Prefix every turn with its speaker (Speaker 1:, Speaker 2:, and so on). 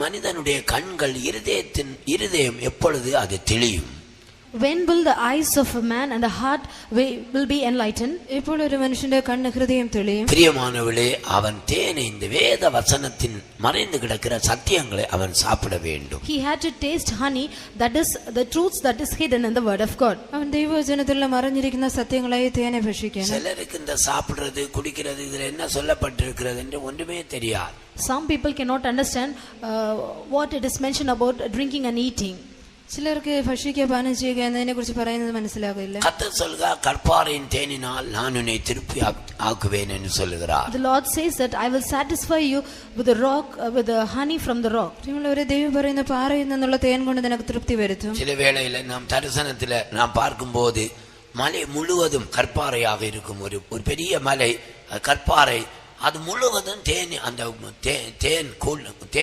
Speaker 1: மனிதனுடைய கண்கள் இருதயம் எப்பொழுது அது தெளியும்?
Speaker 2: When will the eyes of a man and the heart will be enlightened? ഇപ്പോൾ ഒരു മനുഷ്യന്റെ കണ്ണ് ഹൃദയം തെളിയും.
Speaker 1: பிரியமானவளே, அவன் தேனை இந்த வேத வசனத்தின் மறைந்து கிடக்கிற சத்தியங்களை அவன் சாப்பிட வேண்டும்.
Speaker 2: He had to taste honey, that is the truths that is hidden in the word of God. അവൻ ദൈവവചനത്തിൽ മറഞ്ഞിരിക്കുന്ന സത്യങ്ങളായ തേനെ ഭക്ഷിക്കണം.
Speaker 1: சிலருக்கு இந்த சாப்பிடுறது குடிக்கிறது இதுல என்ன சொல்லப்பட்டிருக்கிறது என்று ஒன்றுமே தெரியாது.
Speaker 2: Some people cannot understand what it is mentioned about drinking and eating. சிலருக்கு ഭക്ഷിക്കുക പാനം ചെയ്യുക എന്നതിനെ കുറിച്ച് പറയുന്നത് മനസ്സിലാകില്ല.
Speaker 1: கர்த்தர் சொல்கிறார், கற்பாறையின் தேனினால் நான் உன்னை திருப்தி ஆக்குவேன் என்று சொல்கிறார்.
Speaker 2: The Lord says that I will satisfy you with the rock, with the honey from the rock. പ്രിയമുള്ളവരെ, ദൈവം പറയുന്ന പാറയിൽ നിന്നുള്ള തേൻ കൊണ്ട് നിനക്ക് തൃപ്തി വരുത്തും.
Speaker 1: சில வேளையில நாம் தரிசனத்திலே நாம் பார்க்கும்போது மலை முழுவதும் கற்பாறையாக இருக்கும். ஒரு பெரிய மலை கற்பாறை, அது முழுவதும் தேன், அந்த தேன்